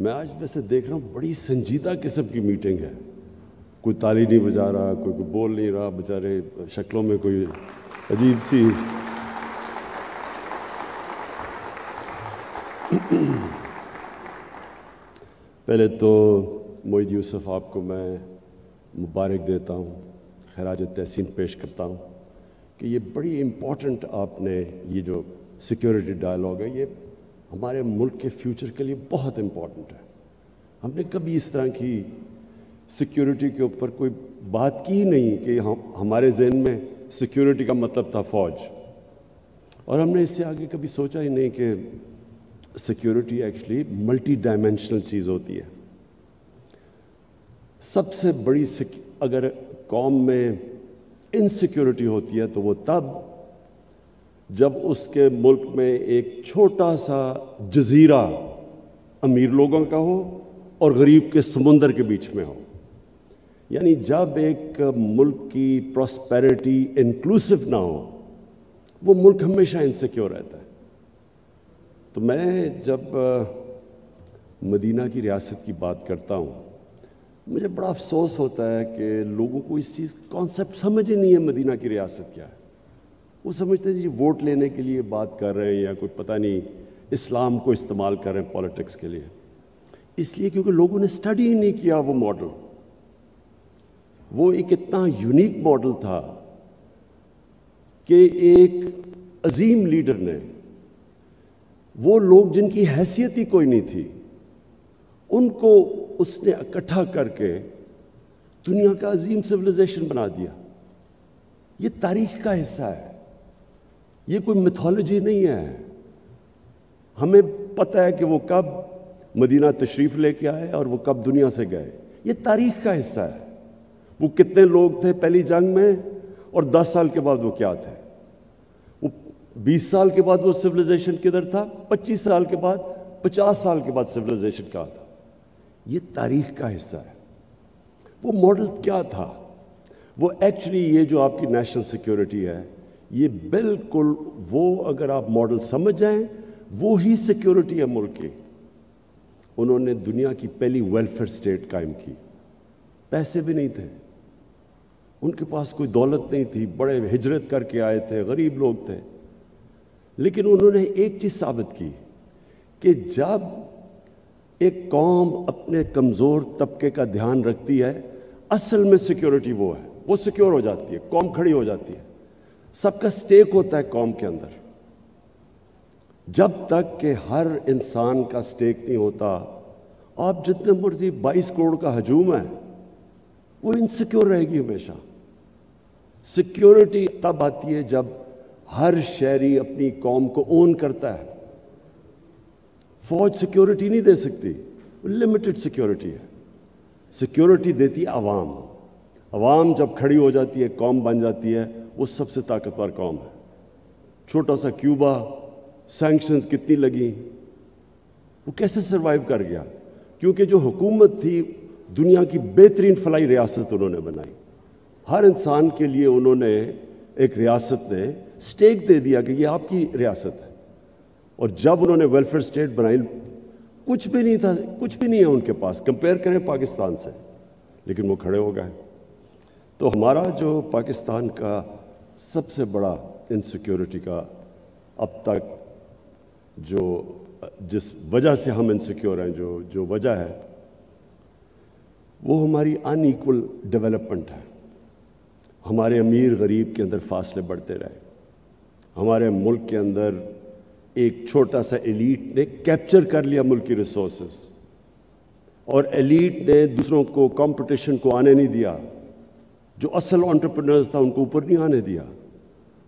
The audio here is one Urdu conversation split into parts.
میں آج ویسے دیکھ رہا ہوں بڑی سنجیدہ قسم کی میٹنگ ہے. کوئی تالی نہیں بجا رہا, کوئی بول نہیں رہا, بیچارے شکلوں میں کوئی عجیب سی. پہلے تو معید یوسف آپ کو میں مبارک دیتا ہوں, خراج تحسین پیش کرتا ہوں کہ یہ بڑی امپورٹنٹ آپ نے یہ جو سیکیورٹی ڈائلاگ ہے یہ ہمارے ملک کے فیوچر کے لیے بہت امپورٹنٹ ہے. ہم نے کبھی اس طرح کی سیکیورٹی کے اوپر کوئی بات کی نہیں کہ ہمارے ذہن میں سیکیورٹی کا مطلب تھا فوج, اور ہم نے اس سے آگے کبھی سوچا ہی نہیں کہ سیکیورٹی ایکچولی ملٹی ڈائمینشنل چیز ہوتی ہے. سب سے بڑی اگر قوم میں انسیکیورٹی ہوتی ہے تو وہ تب جب اس کے ملک میں ایک چھوٹا سا جزیرہ امیر لوگوں کا ہو اور غریب کے سمندر کے بیچ میں ہو. یعنی جب ایک ملک کی پراسپیرٹی انکلوسیو نہ ہو وہ ملک ہمیشہ انسیکیور رہتا ہے. تو میں جب مدینہ کی ریاست کی بات کرتا ہوں مجھے بڑا افسوس ہوتا ہے کہ لوگوں کو اس چیز کانسیپٹ سمجھ ہی نہیں ہے مدینہ کی ریاست کیا ہے. وہ سمجھتے ہیں جی ووٹ لینے کے لیے بات کر رہے ہیں یا کوئی پتہ نہیں اسلام کو استعمال کر رہے ہیں پولیٹکس کے لیے. اس لیے کیونکہ لوگوں نے اسٹڈی ہی نہیں کیا وہ ماڈل. وہ ایک اتنا یونیک ماڈل تھا کہ ایک عظیم لیڈر نے وہ لوگ جن کی حیثیت ہی کوئی نہیں تھی ان کو اس نے اکٹھا کر کے دنیا کا عظیم سویلائزیشن بنا دیا. یہ تاریخ کا حصہ ہے, یہ کوئی میتھولوجی نہیں ہے. ہمیں پتہ ہے کہ وہ کب مدینہ تشریف لے کے آئے اور وہ کب دنیا سے گئے. یہ تاریخ کا حصہ ہے. وہ کتنے لوگ تھے پہلی جنگ میں اور 10 سال کے بعد وہ کیا تھے. وہ 20 سال کے بعد وہ سویلائزیشن کدھر تھا, 25 سال کے بعد, 50 سال کے بعد سویلائزیشن کہاں تھا. یہ تاریخ کا حصہ ہے. وہ ماڈل کیا تھا؟ وہ ایکچولی یہ جو آپ کی نیشنل سیکیورٹی ہے یہ بالکل وہ اگر آپ ماڈل سمجھ جائیں وہی سیکیورٹی ہے ملک کی. انہوں نے دنیا کی پہلی ویلفیئر اسٹیٹ قائم کی. پیسے بھی نہیں تھے, ان کے پاس کوئی دولت نہیں تھی, بڑے ہجرت کر کے آئے تھے, غریب لوگ تھے, لیکن انہوں نے ایک چیز ثابت کی کہ جب ایک قوم اپنے کمزور طبقے کا دھیان رکھتی ہے اصل میں سیکیورٹی وہ ہے, وہ سیکیور ہو جاتی ہے, قوم کھڑی ہو جاتی ہے. سب کا سٹیک ہوتا ہے قوم کے اندر. جب تک کہ ہر انسان کا سٹیک نہیں ہوتا آپ جتنے مرضی 22 کروڑ کا ہجوم ہے وہ انسیکیور رہے گی ہمیشہ. سیکیورٹی تب آتی ہے جب ہر شہری اپنی قوم کو اون کرتا ہے. فوج سیکیورٹی نہیں دے سکتی, لمیٹڈ سیکیورٹی ہے. سیکیورٹی دیتی عوام. عوام جب کھڑی ہو جاتی ہے قوم بن جاتی ہے, وہ سب سے طاقتور قوم ہے. چھوٹا سا کیوبا, سینکشنز کتنی لگیں, وہ کیسے سروائیو کر گیا؟ کیونکہ جو حکومت تھی دنیا کی بہترین فلاحی ریاست انہوں نے بنائی. ہر انسان کے لیے انہوں نے ایک ریاست نے سٹیک دے دیا کہ یہ آپ کی ریاست ہے. اور جب انہوں نے ویلفیئر اسٹیٹ بنائی کچھ بھی نہیں تھا, کچھ بھی نہیں ہے ان کے پاس, کمپیئر کریں پاکستان سے, لیکن وہ کھڑے ہو گئے. تو ہمارا جو پاکستان کا سب سے بڑا انسیکیورٹی کا اب تک جس وجہ سے ہم انسیکیور ہیں جو وجہ ہے وہ ہماری ان ایکول ڈیولپمنٹ ہے. ہمارے امیر غریب کے اندر فاصلے بڑھتے رہے. ہمارے ملک کے اندر ایک چھوٹا سا ایلیٹ نے کیپچر کر لیا ملک کی ریسورسز, اور ایلیٹ نے دوسروں کو کمپٹیشن کو آنے نہیں دیا. جو اصل انٹرپرینرز تھا ان کو اوپر نہیں آنے دیا.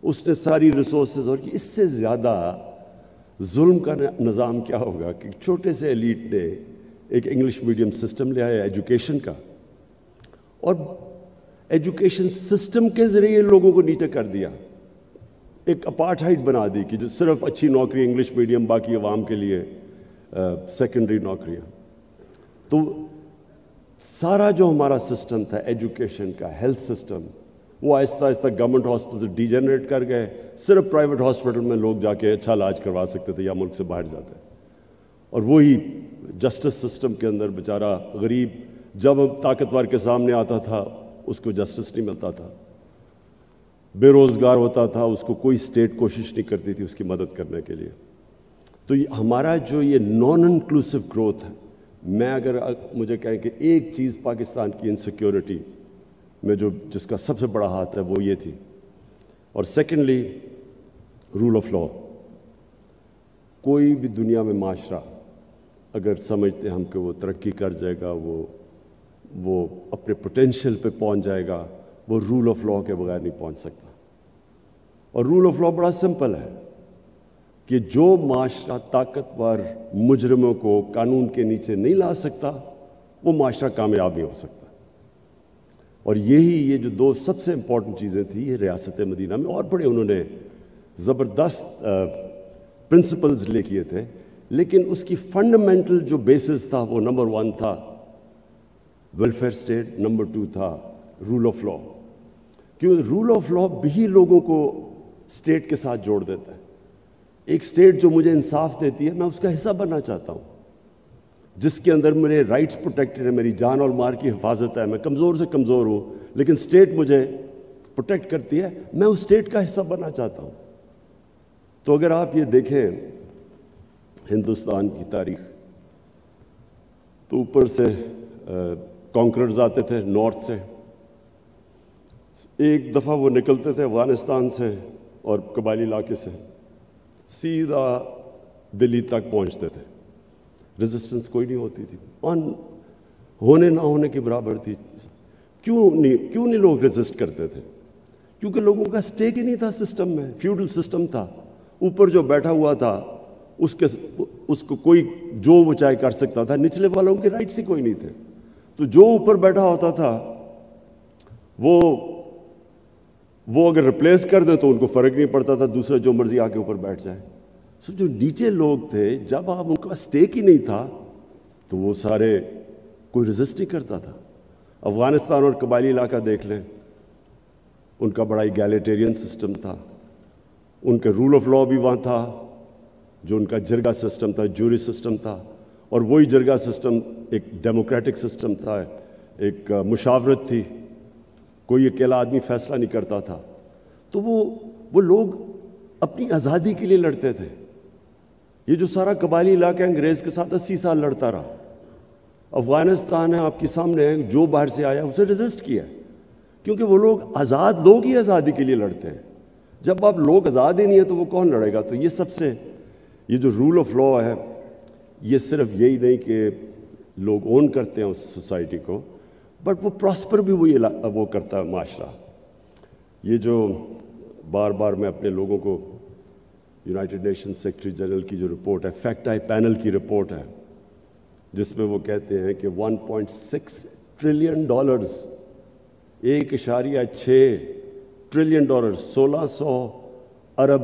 اس نے ساری ریسورسز, اور اس سے زیادہ ظلم کا نظام کیا ہوگا کہ چھوٹے سے ایلیٹ نے ایک انگلش میڈیم سسٹم لے آیا ایجوکیشن کا, اور ایجوکیشن سسٹم کے ذریعے لوگوں کو نیچے کر دیا. ایک اپارٹھائڈ بنا دی کہ جو صرف اچھی نوکری انگلش میڈیم, باقی عوام کے لیے سیکنڈری نوکریاں. تو سارا جو ہمارا سسٹم تھا ایجوکیشن کا, ہیلتھ سسٹم, وہ آہستہ آہستہ گورنمنٹ ہاسپٹل ڈیجنریٹ کر گئے. صرف پرائیویٹ ہاسپٹل میں لوگ جا کے اچھا علاج کروا سکتے تھے یا ملک سے باہر جاتے. اور وہی جسٹس سسٹم کے اندر بیچارہ غریب جب طاقتور کے سامنے آتا تھا اس کو جسٹس نہیں ملتا تھا، بے روزگار ہوتا تھا، اس کو کوئی اسٹیٹ کوشش نہیں کرتی تھی اس کی مدد کرنے کے لیے۔ تو ہمارا جو یہ نان انکلوسیو گروتھ ہے، میں اگر مجھے کہیں کہ ایک چیز پاکستان کی انسیکیورٹی میں جس کا سب سے بڑا ہاتھ ہے وہ یہ تھی، اور سیکنڈلی رول آف لا۔ کوئی بھی دنیا میں معاشرہ اگر سمجھتے ہم کہ وہ ترقی کر جائے گا، وہ اپنے پوٹینشیل پہ پہنچ جائے گا، وہ رول آف لا کے بغیر نہیں پہنچ سکتا۔ اور رول آف لا بڑا سمپل ہے کہ جو معاشرہ طاقتور مجرموں کو قانون کے نیچے نہیں لا سکتا وہ معاشرہ کامیاب نہیں ہو سکتا۔ اور یہ جو دو سب سے امپورٹنٹ چیزیں تھیں یہ ریاست مدینہ میں، اور بڑے انہوں نے زبردست پرنسپلز لے کیے تھے، لیکن اس کی فنڈامنٹل جو بیسس تھا وہ نمبر 1 تھا ویلفیئر اسٹیٹ، نمبر 2 تھا رول آف لا، کیونکہ رول آف لا بھی لوگوں کو اسٹیٹ کے ساتھ جوڑ دیتا ہے۔ ایک اسٹیٹ جو مجھے انصاف دیتی ہے میں اس کا حصہ بننا چاہتا ہوں، جس کے اندر میرے رائٹس پروٹیکٹڈ ہیں، میری جان اور مال کی حفاظت ہے، میں کمزور سے کمزور ہوں لیکن اسٹیٹ مجھے پروٹیکٹ کرتی ہے، میں اس اسٹیٹ کا حصہ بننا چاہتا ہوں۔ تو اگر آپ یہ دیکھیں ہندوستان کی تاریخ، تو اوپر سے کانکررز آتے تھے نارتھ سے، ایک دفعہ وہ نکلتے تھے افغانستان سے اور قبائلی علاقے سے سیدھا دلی تک پہنچتے تھے، ریزسٹنس کوئی نہیں ہوتی تھی، ہونے نہ ہونے کے برابر تھی۔ کیوں نہیں لوگ ریزسٹ کرتے تھے؟ کیونکہ لوگوں کا اسٹیک ہی نہیں تھا سسٹم میں، فیوڈل سسٹم تھا، اوپر جو بیٹھا ہوا تھا اس کو کوئی جو وہ چاہے کر سکتا تھا، نچلے والوں کے رائٹس ہی کوئی نہیں تھے۔ تو جو اوپر بیٹھا ہوتا تھا وہ اگر ریپلیس کر دیں تو ان کو فرق نہیں پڑتا تھا، دوسرا جو مرضی آ کے اوپر بیٹھ جائے۔ سو جو نیچے لوگ تھے جب آپ ان کا اسٹیک ہی نہیں تھا تو وہ سارے کوئی ریزسٹ نہیں کرتا تھا۔ افغانستان اور قبائلی علاقہ دیکھ لیں، ان کا بڑا ایگیلیٹیرین سسٹم تھا، ان کے رول آف لا بھی وہاں تھا، جو ان کا جرگہ سسٹم تھا، جوری سسٹم تھا، اور وہی جرگہ سسٹم ایک ڈیموکریٹک سسٹم تھا، ایک مشاورت تھی، کوئی اکیلا آدمی فیصلہ نہیں کرتا تھا۔ تو وہ لوگ اپنی آزادی کے لیے لڑتے تھے۔ یہ جو سارا قبائلی علاقہ انگریز کے ساتھ 80 سال لڑتا رہا، افغانستان ہے آپ کے سامنے ہے، جو باہر سے آیا اسے ریزسٹ کیا، کیونکہ وہ لوگ آزاد لوگ ہی آزادی کے لیے لڑتے ہیں۔ جب آپ لوگ آزاد ہی نہیں ہیں تو وہ کون لڑے گا؟ تو یہ جو رول آف لا ہے، یہ صرف یہی نہیں کہ لوگ اون کرتے ہیں اس سوسائٹی کو، بٹ وہ پراسپر بھی وہ کرتا ہے معاشرہ۔ یہ جو بار بار میں اپنے لوگوں کو یونائٹڈ نیشن سیکرٹری جنرل کی جو رپورٹ ہے، فیکٹ آئی پینل کی رپورٹ ہے، جس میں وہ کہتے ہیں کہ 1.6 ٹریلین ڈالرز، 1.6 ٹریلین ڈالر، 1600 ارب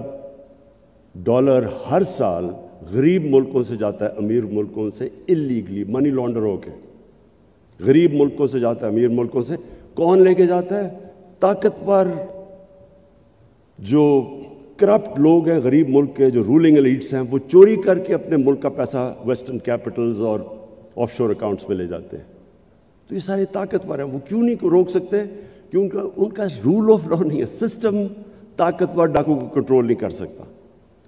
ڈالر ہر سال غریب ملکوں سے جاتا ہے امیر ملکوں سے اللیگلی، منی لانڈر ہو کے غریب ملکوں سے جاتا ہے امیر ملکوں سے۔ کون لے کے جاتا ہے؟ طاقتور جو کرپٹ لوگ ہیں غریب ملک کے، جو رولنگ ایلیٹس ہیں، وہ چوری کر کے اپنے ملک کا پیسہ ویسٹرن کیپٹلز اور آف شور اکاؤنٹس میں لے جاتے ہیں۔ تو یہ سارے طاقتور ہیں، وہ کیوں نہیں روک سکتے؟ کیونکہ ان کا رول آف لا نہیں ہے، سسٹم طاقتور ڈاکو کو کنٹرول نہیں کر سکتا،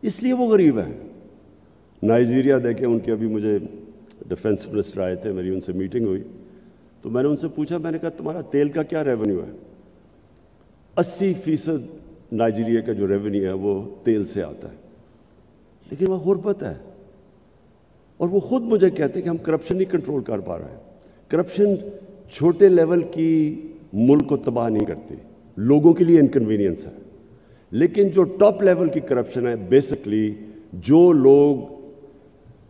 اس لیے وہ غریب ہیں۔ نائجیریا دیکھیں، ان کے ابھی مجھے ڈیفنس منسٹر آئے تھے، میری ان سے میٹنگ ہوئی، تو میں نے ان سے پوچھا، میں نے کہا تمہارا تیل کا کیا ریونیو ہے؟ 80% نائجیریا کا جو ریونیو ہے وہ تیل سے آتا ہے، لیکن وہ غربت ہے۔ اور وہ خود مجھے کہتے ہیں کہ ہم کرپشن نہیں کنٹرول کر پا رہے ہیں۔ کرپشن چھوٹے لیول کی ملک کو تباہ نہیں کرتی، لوگوں کے لیے انکنوینئنس ہے، لیکن جو ٹاپ لیول کی کرپشن ہے، بیسکلی جو لوگ،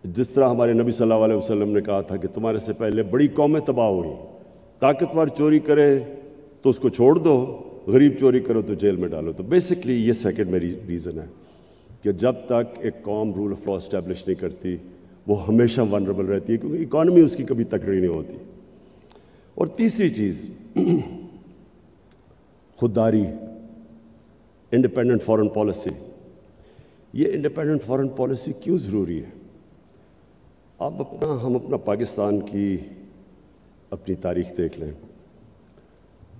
جس طرح ہمارے نبی صلی اللہ علیہ وسلم نے کہا تھا کہ تمہارے سے پہلے بڑی قومیں تباہ ہوئی، طاقتور چوری کرے تو اس کو چھوڑ دو، غریب چوری کرو تو جیل میں ڈالو۔ تو بیسکلی یہ سیکنڈ میری ریزن ہے کہ جب تک ایک قوم رول آف لا اسٹیبلش نہیں کرتی وہ ہمیشہ ونربل رہتی ہے، کیونکہ اکانومی اس کی کبھی تکڑی نہیں ہوتی۔ اور تیسری چیز، خودداری، انڈیپینڈنٹ فارن پالیسی۔ یہ انڈیپینڈنٹ فارن پالیسی کیوں ضروری ہے؟ ہم اپنا پاکستان کی اپنی تاریخ دیکھ لیں.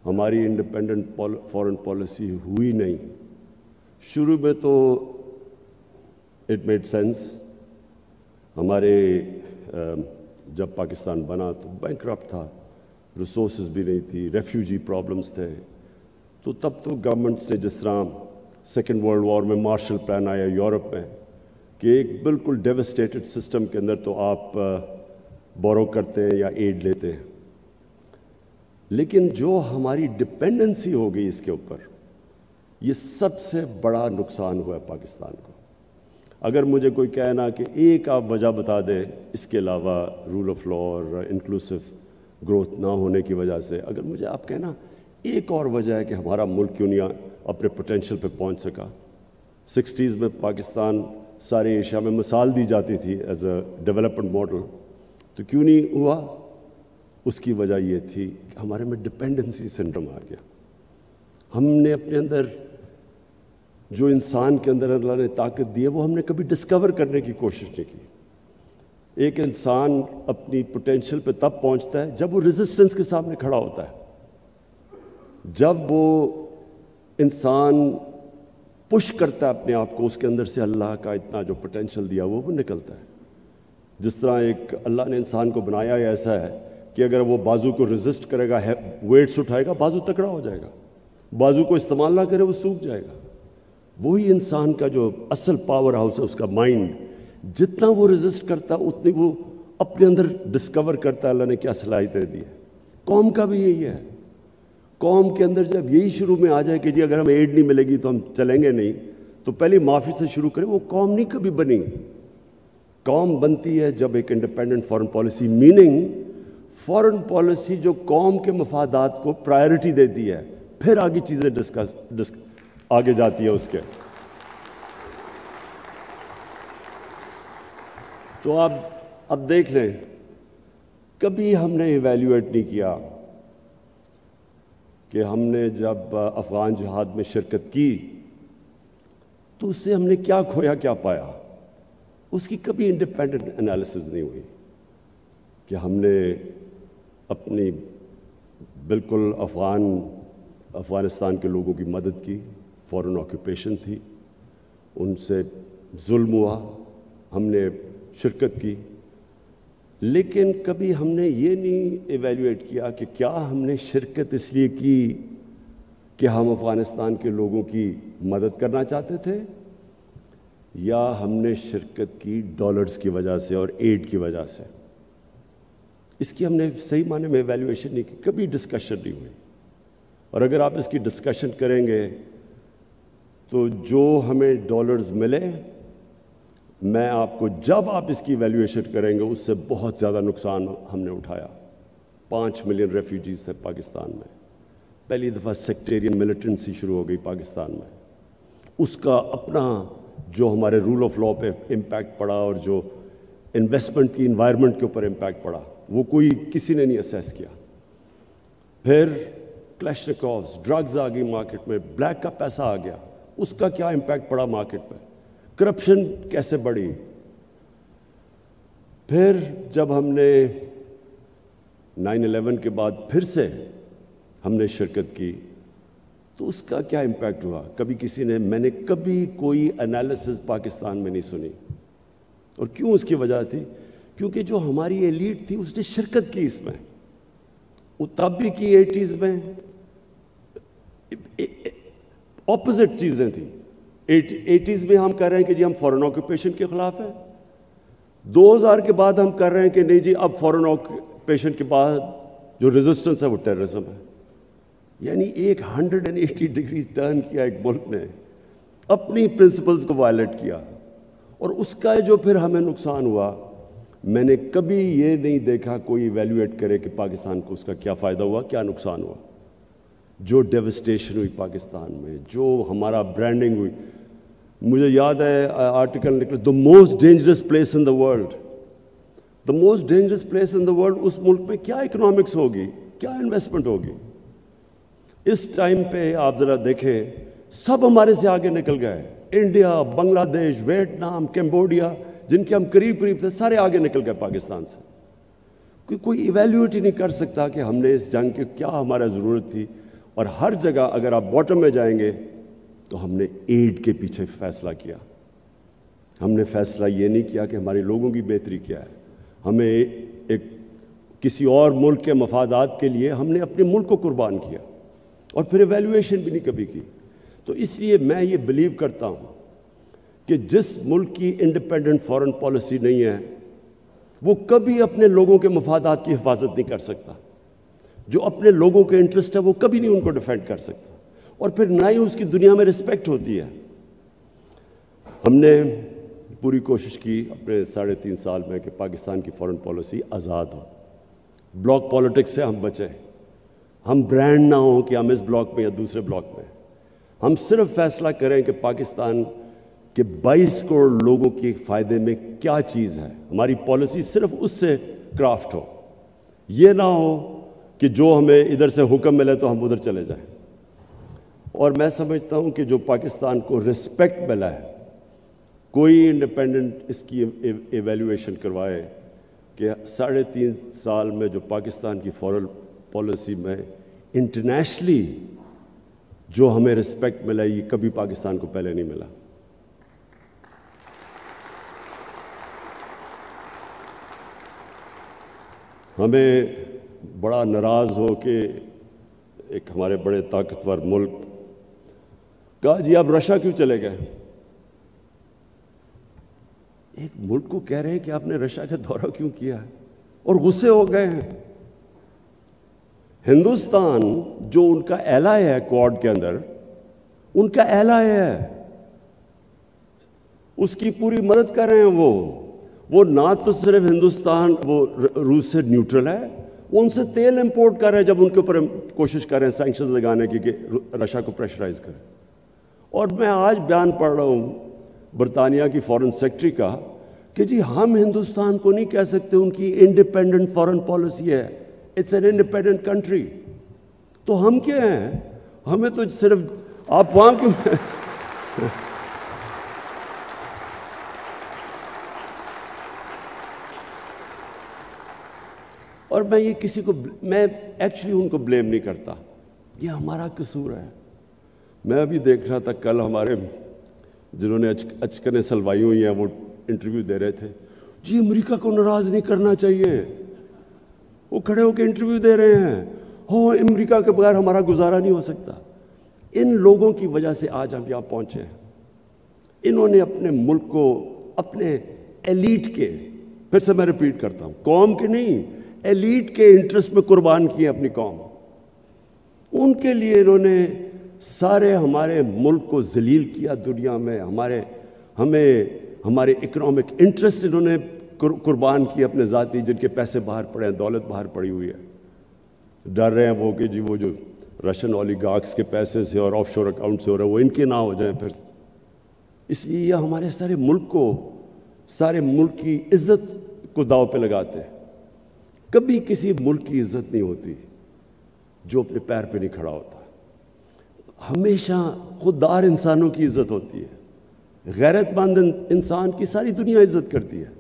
ہماری انڈیپینڈنٹ فارن پالیسی ہوئی نہیں. شروع میں تو اٹ میڈ سینس. ہمارے جب پاکستان بنا تو بینکرپٹ تھا, ریسورسز بھی نہیں تھی, ریفیوجی پرابلمس تھے. تو تب تو گورنمنٹ سے, جس طرح سیکنڈ ورلڈ وار میں مارشل پلان آیا یورپ میں, کہ ایک بالکل ڈیوسٹیٹڈ سسٹم کے اندر تو آپ بورو کرتے ہیں یا ایڈ لیتے ہیں. لیکن جو ہماری ڈپینڈنسی ہو گئی اس کے اوپر, یہ سب سے بڑا نقصان ہوا ہے پاکستان کو. اگر مجھے کوئی کہنا کہ ایک آپ وجہ بتا دیں اس کے علاوہ رول آف لا اور انکلوسیو گروتھ نہ ہونے کی وجہ سے, اگر مجھے آپ کہنا ایک اور وجہ ہے کہ ہمارا ملک کیوں نہیں اپنے پوٹینشیل پہ پہنچ سکا. 60s میں پاکستان سارے ایشیا میں مثال دی جاتی تھی ایز اے ڈیولپمنٹ ماڈل, تو کیوں نہیں ہوا؟ اس کی وجہ یہ تھی کہ ہمارے میں ڈپینڈنسی سنڈروم آ گیا. ہم نے اپنے اندر جو انسان کے اندر اللہ نے طاقت دی ہے وہ ہم نے کبھی ڈسکور کرنے کی کوشش نہیں کی. ایک انسان اپنی پوٹینشیل پہ تب پہنچتا ہے جب وہ ریزسٹنس کے سامنے کھڑا ہوتا ہے, جب وہ انسان پش کرتا ہے اپنے آپ کو, اس کے اندر سے اللہ کا اتنا جو پوٹینشیل دیا وہ نکلتا ہے. جس طرح ایک اللہ نے انسان کو بنایا ہے ایسا ہے کہ اگر وہ بازو کو ریزسٹ کرے گا, ویٹس اٹھائے گا, بازو تکڑا ہو جائے گا. بازو کو استعمال نہ کرے وہ سوکھ جائے گا. وہی انسان کا جو اصل پاور ہاؤس ہے, اس کا مائنڈ, جتنا وہ ریزسٹ کرتا ہے اتنی وہ اپنے اندر ڈسکور کرتا ہے اللہ نے کیا صلاحیتیں دی ہے. قوم کا بھی یہی ہے. قوم کے اندر جب یہی شروع میں آ جائے کہ جی اگر ہمیں ایڈ نہیں ملے گی تو ہم چلیں گے نہیں, تو پہلے معافی سے شروع کریں. وہ قوم نہیں کبھی بنی. قوم بنتی ہے جب ایک independent foreign policy, meaning foreign policy جو قوم کے مفادات کو پرائرٹی دیتی ہے, پھر آگے چیزیں آگے جاتی ہے اس کے. تو اب دیکھ لیں, کبھی ہم نے ایویلیویٹ نہیں کیا کہ ہم نے جب افغان جہاد میں شرکت کی تو اس سے ہم نے کیا کھویا کیا پایا. اس کی کبھی انڈیپینڈنٹ انالیسز نہیں ہوئی کہ ہم نے اپنی بالکل افغانستان کے لوگوں کی مدد کی, فورن آکوپیشن تھی, ان سے ظلم ہوا, ہم نے شرکت کی. لیکن کبھی ہم نے یہ نہیں ایویلیویٹ کیا کہ کیا ہم نے شرکت اس لیے کی کہ ہم افغانستان کے لوگوں کی مدد کرنا چاہتے تھے, یا ہم نے شرکت کی ڈالرز کی وجہ سے اور ایڈ کی وجہ سے. اس کی ہم نے صحیح معنی میں ایویلیویشن نہیں کی, کبھی ڈسکشن نہیں ہوئی. اور اگر آپ اس کی ڈسکشن کریں گے تو جو ہمیں ڈالرز ملے, میں آپ کو جب آپ اس کی ایویلیویشن کریں گے اس سے بہت زیادہ نقصان ہم نے اٹھایا. 5 ملین ریفیوجیز تھے پاکستان میں. پہلی دفعہ سیکٹیرین ملیٹنسی شروع ہو گئی پاکستان میں. اس کا اپنا جو ہمارے رول آف لا پہ امپیکٹ پڑا اور جو انویسٹمنٹ کی انوائرمنٹ کے اوپر امپیکٹ پڑا, وہ کسی نے نہیں اسیس کیا. پھر کلیشنکوفز, ڈرگز آ گئی مارکیٹ میں, بلیک کا پیسہ آ گیا, اس کا کیا امپیکٹ پڑا مارکیٹ پہ, کرپشن کیسے بڑھی. پھر جب ہم نے 9/11 کے بعد پھر سے ہم نے شرکت کی تو اس کا کیا امپیکٹ ہوا, میں نے کبھی کوئی انالیسز پاکستان میں نہیں سنی. اور کیوں؟ اس کی وجہ تھی کیونکہ جو ہماری ایلیٹ تھی اس نے شرکت کی اس میں. وہ تب بھی کی 80s میں اپوزٹ چیزیں تھیں. 80s میں ہم کہہ رہے ہیں کہ جی ہم فورن آکوپیشن کے خلاف ہیں. 2000 کے بعد ہم کر رہے ہیں کہ نہیں جی اب فورن آکوپیشن کے بعد جو ریزسٹنس ہے وہ ٹیررزم ہے. یعنی ایک 180 ڈگری ٹرن کیا ایک ملک نے, اپنی پرنسپلز کو وائلیٹ کیا. اور اس کا جو پھر ہمیں نقصان ہوا, میں نے کبھی یہ نہیں دیکھا کوئی ایویلیویٹ کرے کہ پاکستان کو اس کا کیا فائدہ ہوا, کیا نقصان ہوا. جو ڈیوسٹیشن ہوئی پاکستان میں, جو ہمارا برانڈنگ ہوئی. مجھے یاد ہے آرٹیکل نکلا, the most dangerous place in the world. The most dangerous place in the world, اس ملک میں کیا اکنامکس ہوگی, کیا انویسٹمنٹ ہوگی. اس ٹائم پہ آپ ذرا دیکھیں, سب ہمارے سے آگے نکل گئے. انڈیا, بنگلہ دیش, ویتنام, کمبوڈیا, جن کے ہم قریب تھے، سارے آگے نکل گئے پاکستان سے. کوئی ایویلیویٹ ہی نہیں کر سکتا کہ ہم نے اس جنگ کی کیا ہمارا ضرورت تھی. اور ہر جگہ اگر آپ باٹم میں جائیں گے تو ہم نے ایڈ کے پیچھے فیصلہ کیا. ہم نے فیصلہ یہ نہیں کیا کہ ہمارے لوگوں کی بہتری کیا ہے. ہمیں ایک کسی اور ملک کے مفادات کے لیے ہم نے اپنے ملک کو قربان کیا، اور پھر ایویلیویشن بھی نہیں کبھی کی. تو اس لیے میں یہ بلیو کرتا ہوں کہ جس ملک کی انڈیپینڈنٹ فارن پالیسی نہیں ہے وہ کبھی اپنے لوگوں کے مفادات کی حفاظت نہیں کر سکتا. جو اپنے لوگوں کے انٹرسٹ ہے وہ کبھی نہیں ان کو ڈیفینڈ کر سکتا، اور پھر نہ ہی اس کی دنیا میں رسپیکٹ ہوتی ہے. ہم نے پوری کوشش کی اپنے 3.5 سال میں کہ پاکستان کی فارن پالیسی آزاد ہو. بلاک پالیٹکس سے ہم بچیں. ہم برانڈ نہ ہوں کہ ہم اس بلاک میں یا دوسرے بلاک میں. ہم صرف فیصلہ کریں کہ پاکستان کے 22 کروڑ لوگوں کے فائدے میں کیا چیز ہے. ہماری پالیسی صرف اس سے کرافٹ ہو. یہ نہ ہو کہ جو ہمیں ادھر سے حکم ملے تو ہم ادھر چلے جائیں. اور میں سمجھتا ہوں کہ جو پاکستان کو رسپیکٹ ملا ہے، کوئی انڈیپینڈنٹ اس کی ایویلیویشن کروائے کہ 3.5 سال میں جو پاکستان کی فارن پالیسی میں انٹرنیشنلی جو ہمیں رسپیکٹ ملا، یہ کبھی پاکستان کو پہلے نہیں ملا. ہمیں بڑا ناراض ہو کہ ایک ہمارے بڑے طاقتور ملک کہا جی آپ رشیا کیوں چلے گئے. ایک ملک کو کہہ رہے ہیں کہ آپ نے رشیا کا دورہ کیوں کیا ہے، اور غصے ہو گئے ہیں. ہندوستان جو ان کا ایلائی ہے کوڈ کے اندر، ان کا ایلائی ہے، اس کی پوری مدد کر رہے ہیں. وہ نہ تو صرف ہندوستان وہ روس سے نیوٹرل ہے، وہ ان سے تیل امپورٹ کر رہے ہیں جب ان کے اوپر کوشش کر رہے ہیں سینکشنز لگانے کی کہ رشیا کو پریشرائز کریں. اور میں آج بیان پڑھ رہا ہوں برطانیہ کی فارن سیکرٹری کا کہ جی ہم ہندوستان کو نہیں کہہ سکتے ان کی انڈیپینڈنٹ فارن پالیسی ہے، اٹس این انڈیپینڈنٹ کنٹری. تو ہم کیا ہیں؟ ہمیں تو صرف آپ وہاں کیوں اور میں یہ کسی کو میں ایکچولی ان کو بلیم نہیں کرتا، یہ ہمارا قصور ہے. میں ابھی دیکھ رہا تھا کل ہمارے جنہوں نے اچکنیں سلوائی ہوئی ہیں وہ انٹرویو دے رہے تھے. جی امریکہ کو ناراض نہیں کرنا چاہیے، وہ کھڑے ہو کے انٹرویو دے رہے ہیں. امریکہ کے بغیر ہمارا گزارا نہیں ہو سکتا. ان لوگوں کی وجہ سے آج ہم یہاں پہنچے ہیں. انہوں نے اپنے ملک کو اپنے ایلیٹ کے، پھر سے میں ریپیٹ کرتا ہوں، قوم کے نہیں، ایلیٹ کے انٹرسٹ میں قربان کیے اپنی قوم. ان کے لیے انہوں نے سارے ہمارے ملک کو ذلیل کیا دنیا میں. ہمارے اکنامک انٹرسٹ انہوں نے قربان کیے اپنے ذاتی، جن کے پیسے باہر پڑے ہیں، دولت باہر پڑی ہوئی ہے. ڈر رہے ہیں وہ کہ جی وہ جو رشین اولیگارکس کے پیسے سے اور آف شور اکاؤنٹ سے ہو رہا ہے وہ ان کے نہ ہو جائیں پھر. اس لیے یہ ہمارے سارے ملک کی عزت کو داؤ پہ لگاتے ہیں. کبھی کسی ملک کی عزت نہیں ہوتی جو اپنے پیر پہ نہیں کھڑا ہوتا. ہمیشہ خوددار انسانوں کی عزت ہوتی ہے. غیرت مند انسان کی ساری دنیا عزت کرتی ہے.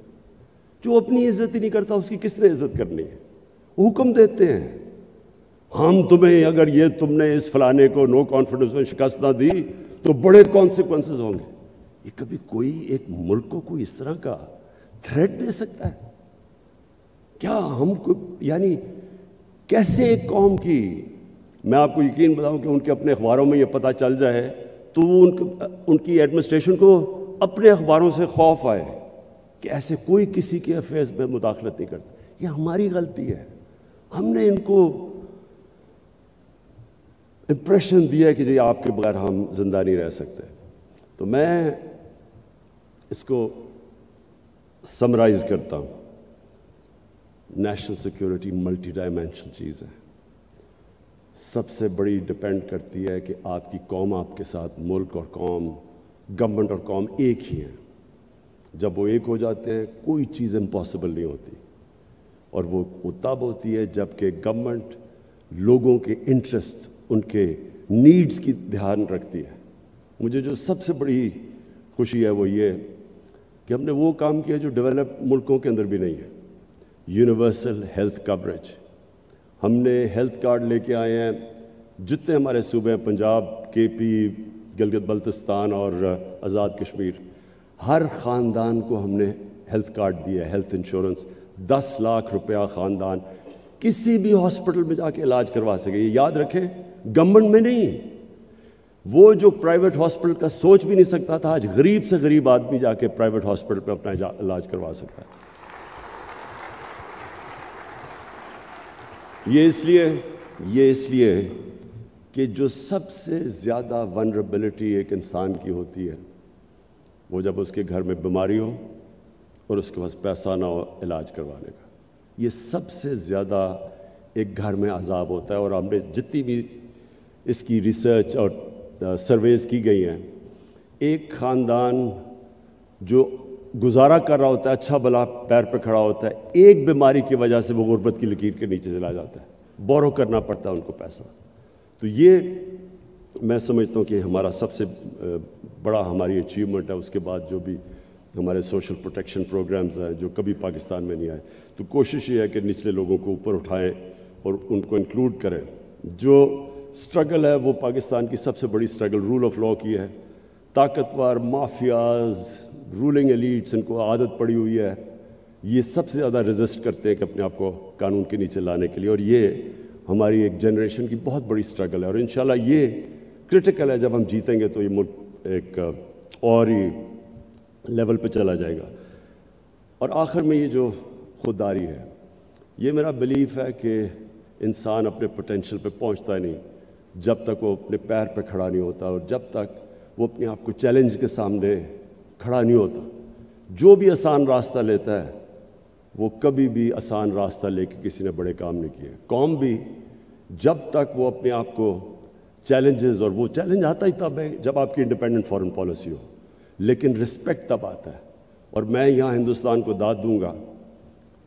جو اپنی عزت ہی نہیں کرتا اس کی کس نے عزت کرنی ہے. حکم دیتے ہیں ہم تمہیں، اگر یہ تم نے اس فلانے کو نو کانفیڈنس میں شکست نہ دی تو بڑے کانسیکوینسز ہوں گے. یہ کبھی کوئی ایک ملک کو کوئی اس طرح کا تھریٹ دے سکتا ہے؟ کیا ہم کو یعنی کیسے ایک قوم کی، میں آپ کو یقین بتاؤں کہ ان کے اپنے اخباروں میں یہ پتہ چل جائے تو ان کی ایڈمنسٹریشن کو اپنے اخباروں سے خوف آئے کہ ایسے کوئی کسی کے افیئرز میں مداخلت نہیں کرتا. یہ ہماری غلطی ہے. ہم نے ان کو امپریشن دیا ہے کہ جی آپ کے بغیر ہم زندہ نہیں رہ سکتے. تو میں اس کو سمرائز کرتا ہوں. نیشنل سیکیورٹی ملٹی ڈائمینشنل چیز ہے. سب سے بڑی ڈپینڈ کرتی ہے کہ آپ کی قوم آپ کے ساتھ، ملک اور قوم، گورنمنٹ اور قوم ایک ہی ہیں. جب وہ ایک ہو جاتے ہیں کوئی چیز امپاسبل نہیں ہوتی. اور وہ تب ہوتی ہے جب کہ گورنمنٹ لوگوں کے انٹرسٹ، ان کے نیڈز کی دھیان رکھتی ہے. مجھے جو سب سے بڑی خوشی ہے وہ یہ کہ ہم نے وہ کام کیا جو ڈیولپ ملکوں کے اندر بھی نہیں ہے. Universal health coverage. ہم نے ہیلتھ کارڈ لے کے آئے ہیں جتنے ہمارے صوبے ہیں, پنجاب, کے پی, گلگت بلتستان اور آزاد کشمیر, ہر خاندان کو ہم نے ہیلتھ کارڈ دیا ہے, ہیلتھ انشورنس. 10 لاکھ روپیہ خاندان کسی بھی ہاسپٹل میں جا کے علاج کروا سکے. یہ یاد رکھیں, گورنمنٹ میں نہیں, وہ جو پرائیویٹ ہاسپٹل کا سوچ بھی نہیں سکتا تھا, آج غریب سے غریب آدمی جا کے پرائیویٹ ہاسپٹل پہ اپنا علاج کروا سکتا ہے. یہ اس لیے کہ جو سب سے زیادہ ونربلٹی ایک انسان کی ہوتی ہے وہ جب اس کے گھر میں بیماری ہو اور اس کے پاس پیسہ نہ ہو علاج کروانے کا. یہ سب سے زیادہ ایک گھر میں عذاب ہوتا ہے. اور ہم نے جتنی بھی اس کی ریسرچ اور سرویز کی گئی ہیں, ایک خاندان جو گزارا کر رہا ہوتا ہے, اچھا بھلا پیر پہ کھڑا ہوتا ہے, ایک بیماری کی وجہ سے وہ غربت کی لکیر کے نیچے چلا جاتا ہے, بورو کرنا پڑتا ہے ان کو پیسہ. تو یہ میں سمجھتا ہوں کہ ہمارا سب سے بڑا ہماری اچیومنٹ ہے. اس کے بعد جو بھی ہمارے سوشل پروٹیکشن پروگرامز ہیں جو کبھی پاکستان میں نہیں آئے, تو کوشش یہ ہے کہ نچلے لوگوں کو اوپر اٹھائیں اور ان کو انکلوڈ کریں. جو سٹرگل ہے وہ پاکستان کی سب سے بڑی سٹرگل رول آف لاء کی ہے. طاقتور مافیاز, رولنگ ایلیٹس, ان کو عادت پڑی ہوئی ہے, یہ سب سے زیادہ ریزسٹ کرتے ہیں کہ اپنے آپ کو قانون کے نیچے لانے کے لیے. اور یہ ہماری ایک جنریشن کی بہت بڑی سٹرگل ہے, اور انشاءاللہ یہ کرٹیکل ہے. جب ہم جیتیں گے تو یہ ملک ایک اور ہی لیول پہ چلا جائے گا. اور آخر میں یہ جو خودداری ہے, یہ میرا بلیف ہے کہ انسان اپنے پوٹینشیل پہ پہنچتا ہی نہیں جب تک وہ اپنے پیر پہ کھڑا نہیں ہوتا, اور جب تک وہ اپنے آپ کو چیلنج کے سامنے کھڑا نہیں ہوتا. جو بھی آسان راستہ لیتا ہے وہ کبھی بھی آسان راستہ لے کے کسی نے بڑے کام نہیں کیے. قوم بھی جب تک وہ اپنے آپ کو چیلنجز, اور وہ چیلنج آتا ہی تب ہے جب آپ کی انڈیپینڈنٹ فارن پالیسی ہو, لیکن رسپیکٹ تب آتا ہے. اور میں یہاں ہندوستان کو داد دوں گا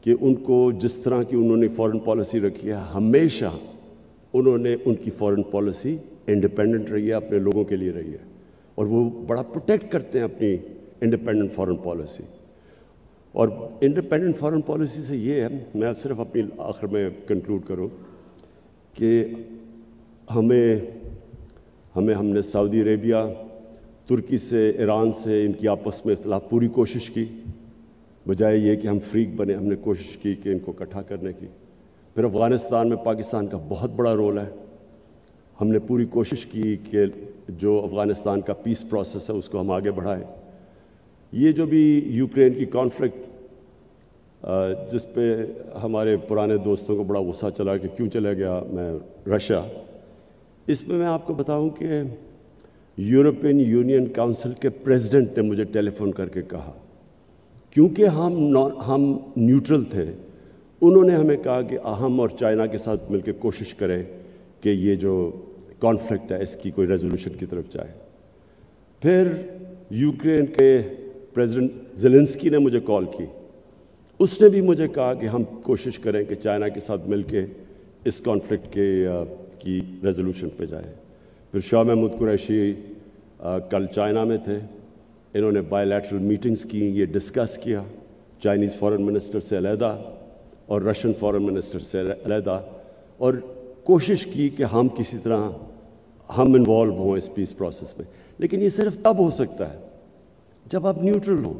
کہ ان کو جس طرح کی انہوں نے فارن پالیسی رکھی ہے, ہمیشہ انہوں نے ان کی فارن پالیسی انڈیپینڈنٹ رہی ہے, اپنے لوگوں کے لیے رہی ہے, اور وہ بڑا پروٹیکٹ کرتے ہیں اپنی انڈیپینڈنٹ فارن پالیسی. اور انڈیپینڈنٹ فارن پالیسی سے یہ ہے, میں صرف اپنی آخر میں کنکلوڈ کروں کہ ہم نے سعودی عربیہ, ترکی سے, ایران سے, ان کی آپس میں اختلاف پوری کوشش کی, بجائے یہ کہ ہم فریق بنے, ہم نے کوشش کی کہ ان کو اکٹھا کرنے کی. پھر افغانستان میں پاکستان کا بہت بڑا رول ہے. ہم نے پوری کوشش کی کہ جو افغانستان کا پیس پروسیس ہے اس کو ہم آگے بڑھائیں. یہ جو بھی یوکرین کی کانفلکٹ جس پہ ہمارے پرانے دوستوں کو بڑا غصہ چلا کہ کیوں چلا گیا میں رشیا, اس میں آپ کو بتاؤں کہ یورپین یونین کونسل کے پریزیڈنٹ نے مجھے ٹیلی فون کر کے کہا, کیونکہ ہم نیوٹرل تھے, انہوں نے ہمیں کہا کہ ہم اور چائنا کے ساتھ مل کے کوشش کریں کہ یہ جو کانفلکٹ ہے اس کی کوئی ریزولوشن کی طرف جائے. پھر یوکرین کے پریزیڈنٹ زیلنسکی نے مجھے کال کی, اس نے بھی مجھے کہا کہ ہم کوشش کریں کہ چائنا کے ساتھ مل کے اس کانفلکٹ کی ریزولوشن پہ جائیں. پھر شاہ محمود قریشی کل چائنا میں تھے, انہوں نے بائی لیٹرل میٹنگز کی, یہ ڈسکس کیا چائنیز فارن منسٹر سے علیحدہ اور رشین فارن منسٹر سے علیحدہ, اور کوشش کی کہ ہم کسی طرح ہم انوالو ہوں اس پیس پروسیس میں. لیکن یہ صرف تب ہو سکتا ہے جب آپ نیوٹرل ہوں,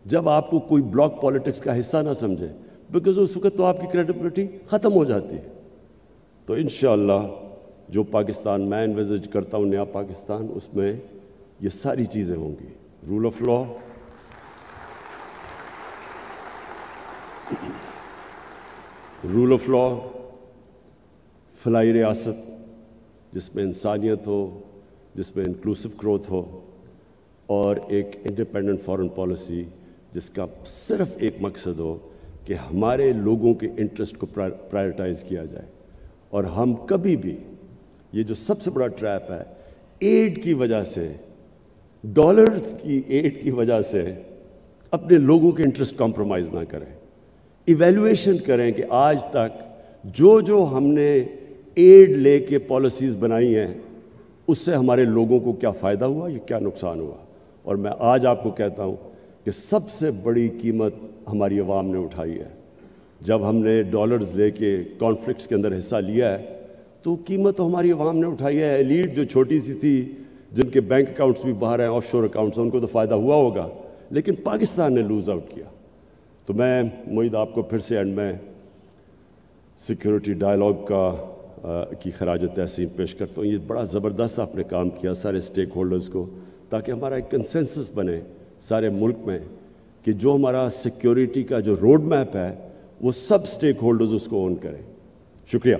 جب آپ کو کوئی بلاک پالیٹکس کا حصہ نہ سمجھے, بیکاز اس وقت تو آپ کی کریڈیبلٹی ختم ہو جاتی ہے. تو انشاءاللہ جو پاکستان میں انویزج کرتا ہوں, نیا پاکستان, اس میں یہ ساری چیزیں ہوں گی. Rule of law, rule of law, فلاحی ریاست جس میں انسانیت ہو, جس میں انکلوسو گروتھ ہو, اور ایک انڈیپینڈنٹ فارن پالیسی جس کا صرف ایک مقصد ہو کہ ہمارے لوگوں کے انٹرسٹ کو پرائرٹائز کیا جائے. اور ہم کبھی بھی, یہ جو سب سے بڑا ٹریپ ہے, ایڈ کی وجہ سے, ڈالرز کی ایڈ کی وجہ سے اپنے لوگوں کے انٹرسٹ کمپرومائز نہ کریں. ایویلویشن کریں کہ آج تک جو ہم نے ایڈ لے کے پالیسیز بنائی ہیں اس سے ہمارے لوگوں کو کیا فائدہ ہوا, یہ کیا نقصان ہوا. اور میں آج آپ کو کہتا ہوں کہ سب سے بڑی قیمت ہماری عوام نے اٹھائی ہے. جب ہم نے ڈالرز لے کے کانفلکٹس کے اندر حصہ لیا ہے تو قیمت تو ہماری عوام نے اٹھائی ہے. ایلیٹ جو چھوٹی سی تھی، جن کے بینک اکاؤنٹس بھی باہر ہیں، آف شور اکاؤنٹس، ان کو تو فائدہ ہوا ہوگا، لیکن پاکستان نے لوز آؤٹ کیا. تو میں معید آپ کو پھر سے اینڈ میں سیکیورٹی ڈائلاگ کی خراج تحسین پیش کرتا ہوں. یہ بڑا زبردست آپ نے کام کیا سارے اسٹیک ہولڈرز کو، تاکہ ہمارا ایک کنسنسس بنے سارے ملک میں کہ جو ہمارا سیکیورٹی کا جو روڈ میپ ہے وہ سب اسٹیک ہولڈرز اس کو اون کریں. شکریہ.